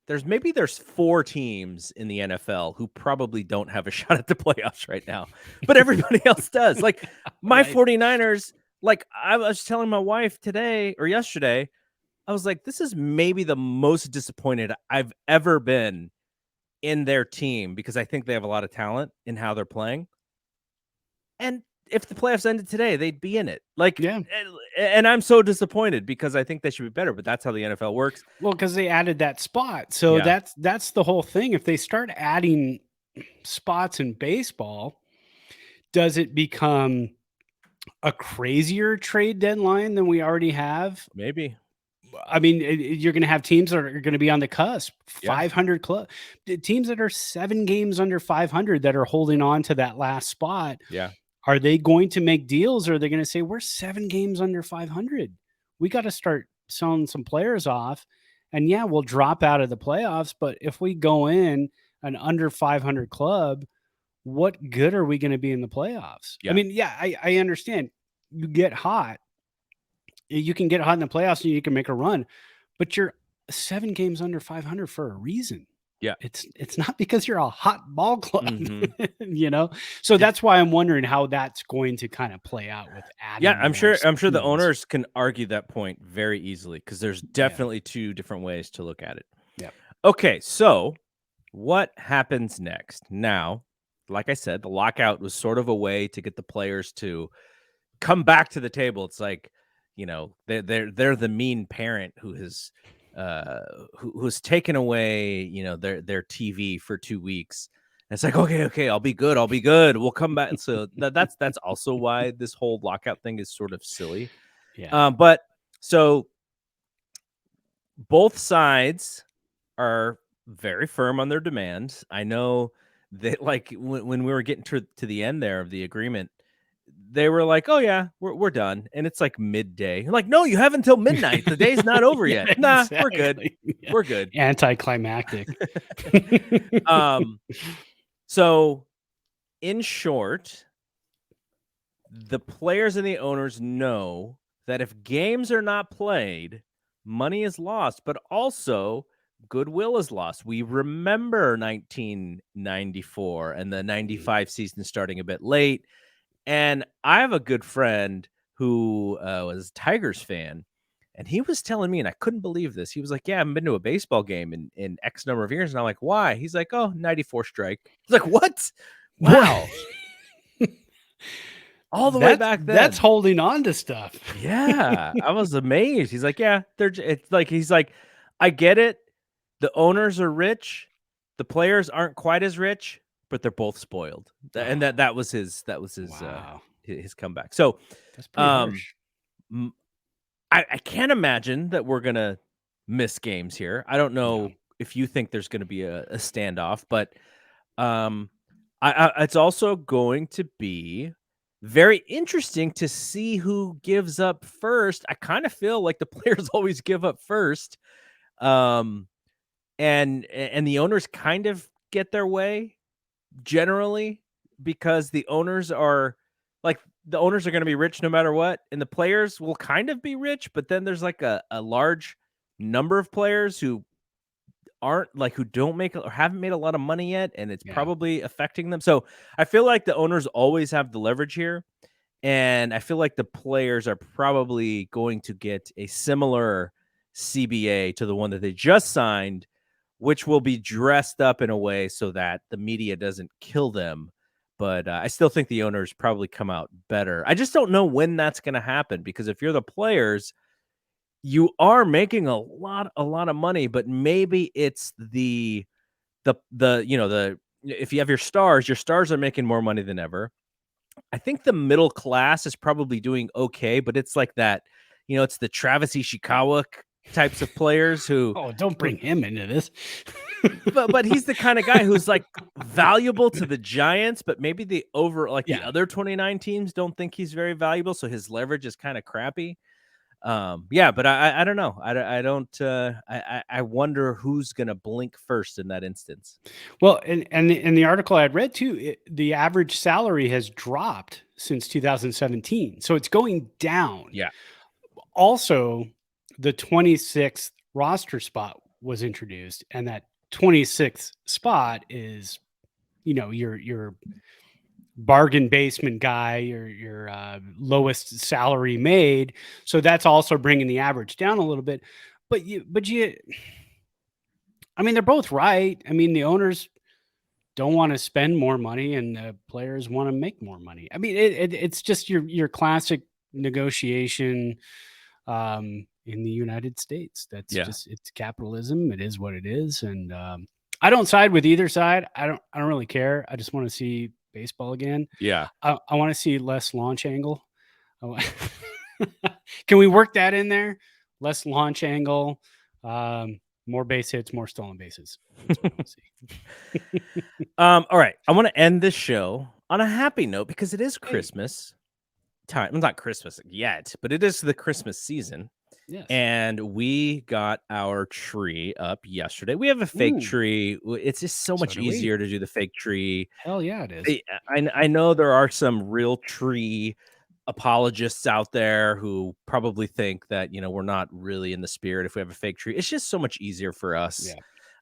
there's 4 teams in the NFL who probably don't have a shot at the playoffs right now, but everybody else does. Like my 49ers. Like I was telling my wife today or yesterday, I was like, this is maybe the most disappointed I've ever been in their team because I think they have a lot of talent in how they're playing. And if the playoffs ended today, they'd be in it. And I'm so disappointed because I think they should be better, but that's how the NFL works. Well, because they added that spot. So that's the whole thing. If they start adding spots in baseball, does it become a crazier trade deadline than we already have? Maybe. I mean, you're going to have teams that are going to be on the cusp, Yeah. 500 club teams that are 7 games under 500 that are holding on to that last spot. Yeah. Are they going to make deals, or are they going to say we're 7 games under 500? We got to start selling some players off, and yeah, we'll drop out of the playoffs. But if we go in an under 500 club, what good are we going to be in the playoffs? Yeah. I mean, yeah, I understand you get hot. You can get hot in the playoffs and you can make a run, but you're 7 games under 500 for a reason. Yeah. It's not because you're a hot ball club, Mhm. you know? So that's why I'm wondering how that's going to kind of play out with adding. Yeah, I'm sure the teams. owners can argue that point very easily because there's definitely 2 different ways to look at it. Yeah. Okay, so what happens next? Now, like I said, the lockout was sort of a way to get the players to come back to the table. It's like, you know, they're the mean parent who has who's taken away, you know, their TV for 2 weeks. And it's like, okay, I'll be good. We'll come back. And so that's also why this whole lockout thing is sort of silly. Yeah. But so both sides are very firm on their demands. I know that, like, when we were getting to the end there of the agreement, they were like, "Oh yeah, we're done," and it's like midday. Like, no, you have until midnight. The day's not over yet. Nah, we're good. Yeah. We're good. Anticlimactic. So, in short, the players and the owners know that if games are not played, money is lost, but also goodwill is lost. We remember 1994 and the 95 season starting a bit late. And I have a good friend who was a Tigers fan, and he was telling me, and I couldn't believe this. He was like, "Yeah, I haven't been to a baseball game in X number of years." And I'm like, "Why?" He's like, "Oh, 94 strike." He's like, "What? Wow." All the way back then. That's holding on to stuff. Yeah, I was amazed. He's like, "Yeah, it's like," he's like, "I get it. The owners are rich. The players aren't quite as rich, but they're both spoiled." And that was his Wow. his comeback. So, That's pretty harsh. I can't imagine that we're gonna miss games here. I don't know if you think there's gonna be a standoff, but it's also going to be very interesting to see who gives up first. I kind of feel like the players always give up first, and the owners kind of get their way generally because the owners are like, the owners are going to be rich no matter what, and the players will kind of be rich, but then there's like a large number of players who aren't, like, who don't make or haven't made a lot of money yet, and it's probably affecting them. So I feel like the owners always have the leverage here, and I feel like the players are probably going to get a similar CBA to the one that they just signed, which will be dressed up in a way so that the media doesn't kill them. But I still think the owners probably come out better. I just don't know when that's going to happen, because if you're the players, you are making a lot of money, but maybe it's the you know, if you have your stars are making more money than ever. I think the middle class is probably doing okay, but it's like that, you know, it's the Travis Ishikawa types of players who don't bring him into this. but he's the kind of guy who's like valuable to the Giants, but maybe the other 29 teams don't think he's very valuable, so his leverage is kind of crappy. But I don't know. I wonder who's gonna blink first in that instance. Well, and in the article I had read too, the average salary has dropped since 2017, so it's going down. Yeah. Also, the 26th roster spot was introduced, and that 26th spot is, you know, your bargain basement guy, your lowest salary made. So that's also bringing the average down a little bit. But I mean, they're both right. I mean, the owners don't want to spend more money, and the players want to make more money. I mean, it's just your classic negotiation in the United States. That's just, it's capitalism. It is what it is. And I don't side with either side. I don't really care. I just want to see baseball again. Yeah. I want to see less launch angle. Can we work that in there? less launch angle, more base hits, more stolen bases. That's what I want to see. All right, I want to end this show on a happy note because it is Hey. Christmas time. Well, not Christmas yet, but it is the Christmas season. Yes. And we got our tree up yesterday. We have a fake tree. It's just so much easier to do the fake tree. Hell yeah, it is. I know there are some real tree apologists out there who probably think that, we're not really in the spirit if we have a fake tree. It's just so much easier for us. Yeah.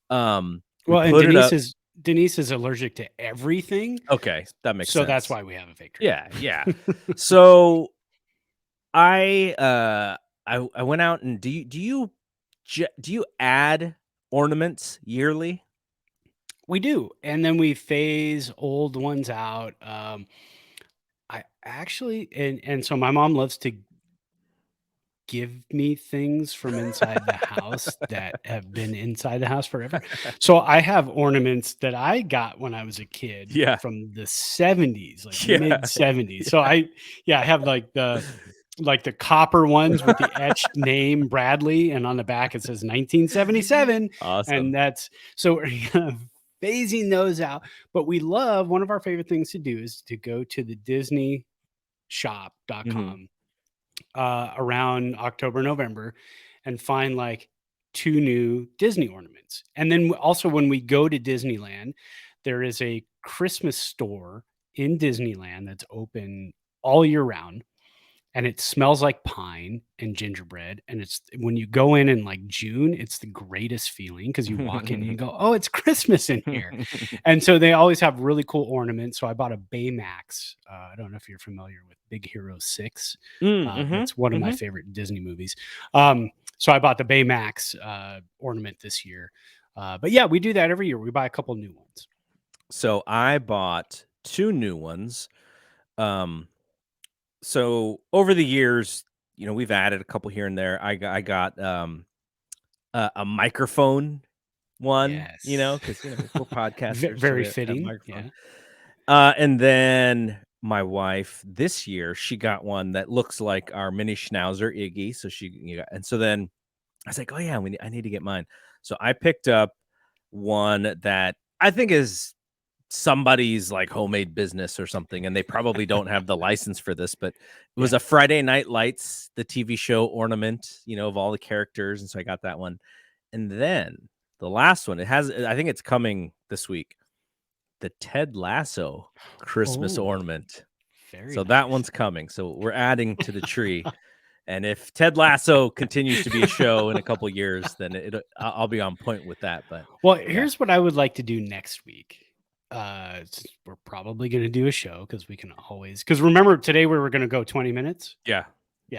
Well, and Denise is allergic to everything. Okay, that makes sense. So that's why we have a fake tree. Yeah. So I went out and do you add ornaments yearly? We do, and then we phase old ones out. I actually, and so my mom loves to give me things from inside the house that have been inside the house forever. So I have ornaments that I got when I was a kid from the 70s, like mid 70s. So I have like the copper ones with the etched name Bradley, and on the back it says 1977. Awesome. And that's so we're phasing those out. But we love, one of our favorite things to do is to go to the DisneyShop.com around October, November, and find like 2 new Disney ornaments. And then also when we go to Disneyland, there is a Christmas store in Disneyland that's open all year round. And it smells like pine and gingerbread. And it's when you go in like June, it's the greatest feeling because you walk in and you go, oh, it's Christmas in here. And so they always have really cool ornaments. So I bought a Baymax. I don't know if you're familiar with Big Hero 6. That's one of my favorite Disney movies. So I bought the Baymax ornament this year. But yeah, we do that every year. We buy a couple new ones. So I bought 2 new ones. So over the years, we've added a couple here and there. I got a microphone one, because we're podcasters. Very so fitting. And then my wife this year, she got one that looks like our mini schnauzer Iggy. So and so then I was like, oh yeah, I need to get mine. So I picked up one that I think is somebody's like homemade business or something, and they probably don't have the license for this, but it was a Friday Night Lights, the TV show ornament, of all the characters. And so I got that one. And then the last one, I think it's coming this week, the Ted Lasso Christmas ornament. So nice. that one's coming. So we're adding to the tree. And if Ted Lasso continues to be a show in a couple years, then I'll be on point with that. But here's what I would like to do next week. We're probably going to do a show because remember today we were going to go 20 minutes. Yeah.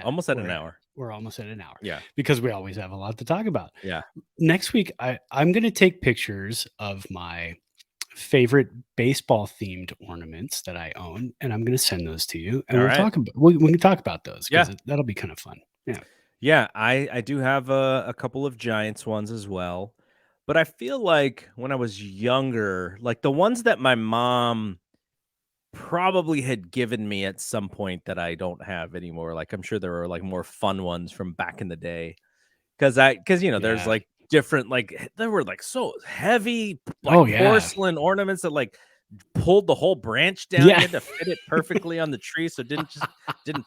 Almost at an hour. We're almost at an hour. Yeah. Because we always have a lot to talk about. Yeah. Next week, I'm going to take pictures of my favorite baseball themed ornaments that I own, and I'm going to send those to you, and we can talk about those because that'll be kind of fun. Yeah. I do have a couple of Giants ones as well. But I feel like when I was younger, like the ones that my mom probably had given me at some point that I don't have anymore. Like I'm sure there were like more fun ones from back in the day. Because there's like different, like there were like so heavy porcelain ornaments that like pulled the whole branch down. You had to fit it perfectly on the tree, so didn't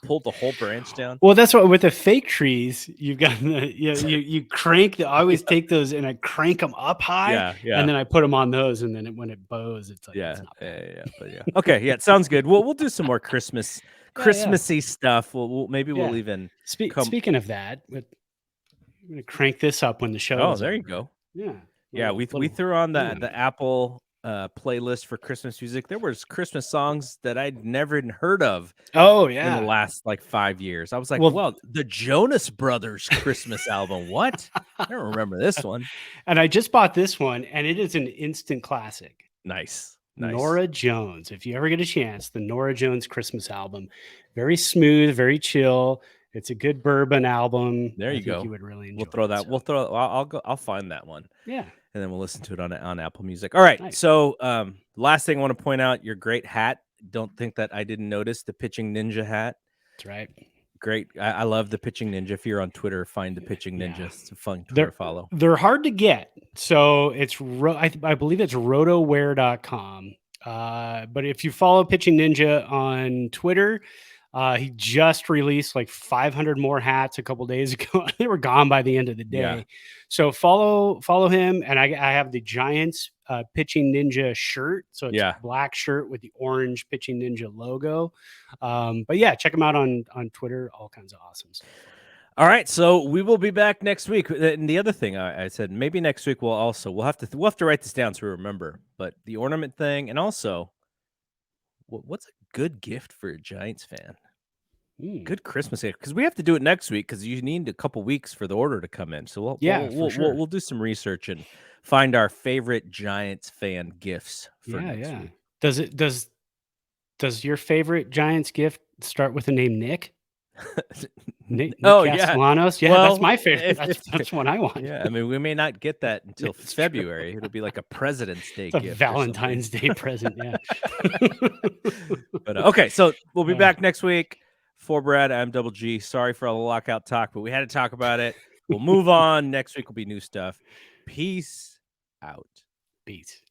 pull the whole branch down. Well, that's what with the fake trees you've got. You crank. I always take those and I crank them up high, and then I put them on those, and then when it bows, it's like it's not bad. Okay, it sounds good. We'll do some more Christmassy stuff. We'll even Speaking of that, I'm gonna crank this up when the show. Oh, there you go. Yeah. We threw on the Apple playlist for Christmas music. There was Christmas songs that I'd never even heard of. Oh in the last like 5 years. I was like, well, the Jonas Brothers Christmas album. What? I don't remember this one. And I just bought this one, and it is an instant classic. Nice. Norah Jones. If you ever get a chance, the Norah Jones Christmas album, very smooth, very chill. It's a good bourbon album. There you go. You would really enjoy. We'll throw that. So. I'll find that one. Yeah. And then we'll listen to it on Apple Music. All right. Nice. So last thing I want to point out, your great hat. Don't think that I didn't notice the pitching ninja hat. That's right. Great. I love the Pitching Ninja. If you're on Twitter, find the Pitching Ninja. Yeah. It's a fun Twitter follow. They're hard to get. So it's I believe it's rotoware.com. But if you follow Pitching Ninja on Twitter, he just released like 500 more hats a couple days ago. They were gone by the end of the day. Yeah. So follow him. And I have the Giants Pitching Ninja shirt. So it's a black shirt with the orange Pitching Ninja logo. But yeah, check him out on Twitter. All kinds of awesome stuff. All right, so we will be back next week. And the other thing I said, maybe next week we'll have to write this down so we remember. But the ornament thing, and also, what's a good gift for a Giants fan? Good Christmas gift, because we have to do it next week because you need a couple weeks for the order to come in. So we'll do some research and find our favorite Giants fan gifts for next week. Does your favorite Giants gift start with the name Nick? Nick Castellanos? Yeah, well, that's my favorite. That's one I want. Yeah, I mean, we may not get that until February. It'll be like a President's Day gift. A Valentine's Day present, yeah. But okay, so we'll be back next week. For Brad, I'm Double G. Sorry for all the lockout talk, but we had to talk about it. We'll move on. Next week will be new stuff. Peace out. Peace.